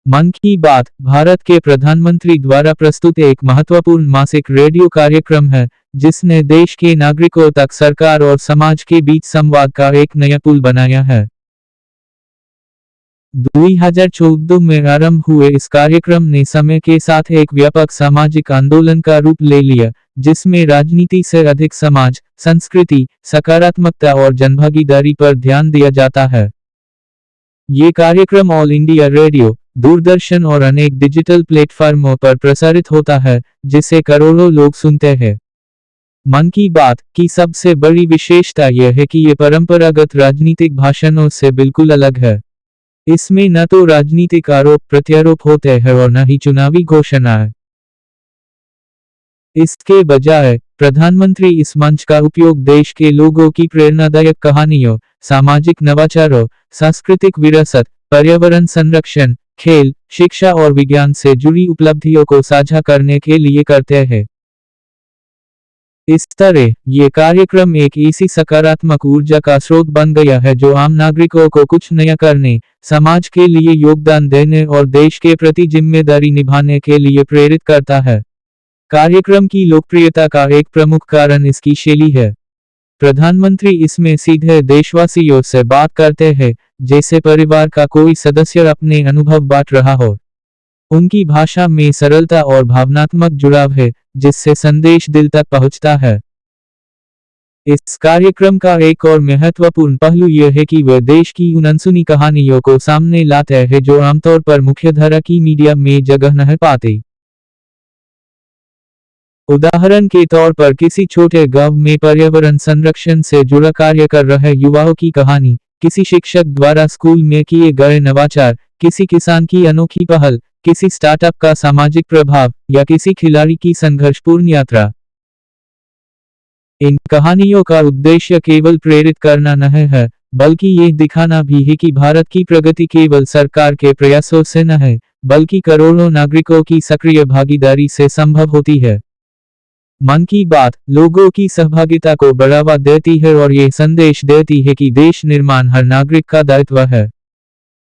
मन की बात भारत के प्रधानमंत्री द्वारा प्रस्तुत एक महत्वपूर्ण मासिक रेडियो कार्यक्रम है, जिसने देश के नागरिकों तक सरकार और समाज के बीच संवाद का एक नया पुल बनाया है। 2014 में आरंभ हुए इस कार्यक्रम ने समय के साथ एक व्यापक सामाजिक आंदोलन का रूप ले लिया, जिसमें राजनीति से अधिक समाज, संस्कृति, सकारात्मकता और जनभागीदारी पर ध्यान दिया जाता है। ये कार्यक्रम ऑल इंडिया रेडियो, दूरदर्शन और अनेक डिजिटल प्लेटफॉर्मों पर प्रसारित होता है, जिसे करोड़ों लोग सुनते हैं। मन की बात की सबसे बड़ी विशेषता यह है कि ये परंपरागत राजनीतिक भाषणों से बिल्कुल अलग है। इसमें न तो राजनीतिक आरोप प्रत्यारोप होते हैं और न ही चुनावी घोषणाएं। इसके बजाय प्रधानमंत्री इस मंच का उपयोग देश के लोगों की प्रेरणादायक कहानियों, सामाजिक नवाचारों, सांस्कृतिक विरासत, पर्यावरण संरक्षण, खेल, शिक्षा और विज्ञान से जुड़ी उपलब्धियों को साझा करने के लिए करते हैं। इस तरह ये कार्यक्रम एक ऐसी सकारात्मक ऊर्जा का स्रोत बन गया है जो आम नागरिकों को कुछ नया करने, समाज के लिए योगदान देने और देश के प्रति जिम्मेदारी निभाने के लिए प्रेरित करता है। कार्यक्रम की लोकप्रियता का एक प्रमुख कारण इसकी शैली है। प्रधानमंत्री इसमें सीधे देशवासियों से बात करते हैं, जैसे परिवार का कोई सदस्य अपने अनुभव बांट रहा हो। उनकी भाषा में सरलता और भावनात्मक जुड़ाव है, जिससे संदेश दिल तक पहुंचता है। इस कार्यक्रम का एक और महत्वपूर्ण पहलू यह है कि वह देश की उन अनसुनी कहानियों को सामने लाते हैं जो आमतौर पर मुख्यधारा की मीडिया में जगह नहीं पाते। उदाहरण के तौर पर किसी छोटे गांव में पर्यावरण संरक्षण से जुड़ा कार्य कर रहे युवाओं की कहानी, किसी शिक्षक द्वारा स्कूल में किए गए नवाचार, किसी किसान की अनोखी पहल, किसी स्टार्टअप का सामाजिक प्रभाव या किसी खिलाड़ी की संघर्षपूर्ण यात्रा। इन कहानियों का उद्देश्य केवल प्रेरित करना नहीं है, बल्कि ये दिखाना भी है कि भारत की प्रगति केवल सरकार के प्रयासों से नहीं, बल्कि करोड़ों नागरिकों की सक्रिय भागीदारी से संभव होती है। मन की बात लोगों की सहभागिता को बढ़ावा देती है और ये संदेश देती है कि देश निर्माण हर नागरिक का दायित्व है।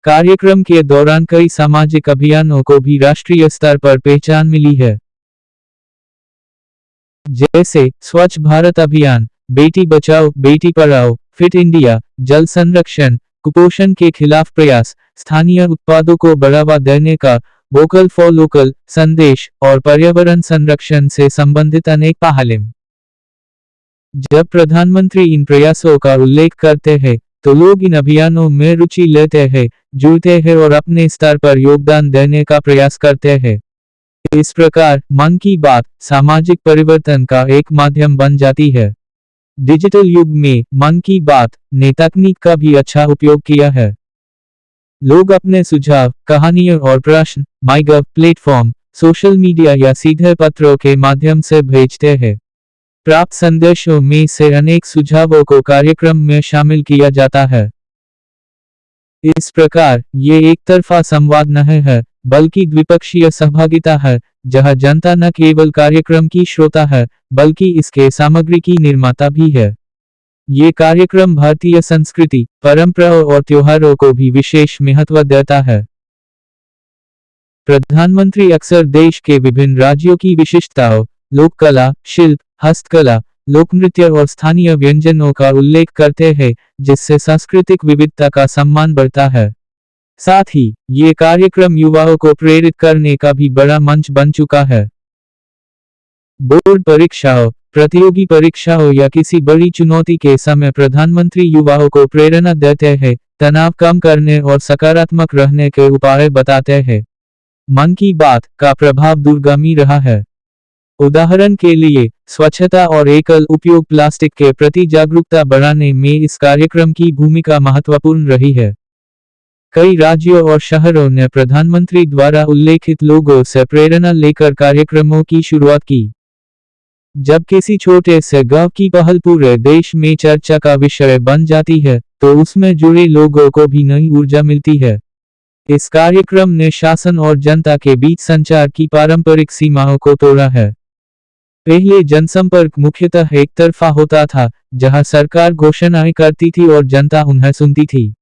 कार्यक्रम के दौरान कई सामाजिक अभियानों को भी राष्ट्रीय स्तर पर पहचान मिली है, जैसे स्वच्छ भारत अभियान, बेटी बचाओ बेटी पढ़ाओ, फिट इंडिया, जल संरक्षण, कुपोषण के खिलाफ प्रयास, स्थानीय उत्पादों को बढ़ावा देने का वोकल फॉर लोकल संदेश और पर्यावरण संरक्षण से संबंधित अनेक पहलें। जब प्रधानमंत्री इन प्रयासों का उल्लेख करते हैं, तो लोग इन अभियानों में रुचि लेते हैं, जुड़ते हैं और अपने स्तर पर योगदान देने का प्रयास करते हैं। इस प्रकार मन की बात सामाजिक परिवर्तन का एक माध्यम बन जाती है। डिजिटल युग में मन की बात ने तकनीक का भी अच्छा उपयोग किया है। लोग अपने सुझाव, कहानियां और प्रश्न माईगव प्लेटफॉर्म, सोशल मीडिया या सीधे पत्रों के माध्यम से भेजते हैं। प्राप्त संदेशों में से अनेक सुझावों को कार्यक्रम में शामिल किया जाता है। इस प्रकार ये एक तरफा संवाद नहीं है, बल्कि द्विपक्षीय सहभागिता है, जहां जनता न केवल कार्यक्रम की श्रोता है, बल्कि इसके सामग्री की निर्माता भी है। ये कार्यक्रम भारतीय संस्कृति, परंपराओं और त्योहारों को भी विशेष महत्व देता है। प्रधानमंत्री अक्सर देश के विभिन्न राज्यों की विशिष्टताओं, लोक कला, शिल्प, हस्तकला, लोक नृत्य और स्थानीय व्यंजनों का उल्लेख करते हैं, जिससे सांस्कृतिक विविधता का सम्मान बढ़ता है। साथ ही ये कार्यक्रम युवाओं को प्रेरित करने का भी बड़ा मंच बन चुका है। बोर्ड परीक्षाओं, प्रतियोगी परीक्षाओं या किसी बड़ी चुनौती के समय प्रधानमंत्री युवाओं को प्रेरणा देते हैं, तनाव कम करने और सकारात्मक रहने के उपाय बताते हैं। मन की बात का प्रभाव दूरगामी रहा है। उदाहरण के लिए स्वच्छता और एकल उपयोग प्लास्टिक के प्रति जागरूकता बढ़ाने में इस कार्यक्रम की भूमिका महत्वपूर्ण रही है। कई राज्यों और शहरों ने प्रधानमंत्री द्वारा उल्लेखित लोगों से प्रेरणा लेकर कार्यक्रमों की शुरुआत की। जब किसी छोटे से गांव की पहल पूरे देश में चर्चा का विषय बन जाती है, तो उसमें जुड़े लोगों को भी नई ऊर्जा मिलती है। इस कार्यक्रम ने शासन और जनता के बीच संचार की पारंपरिक सीमाओं को तोड़ा है। पहले जनसंपर्क मुख्यतः एक तरफा होता था, जहां सरकार घोषणाएं करती थी और जनता उन्हें सुनती थी।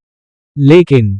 लेकिन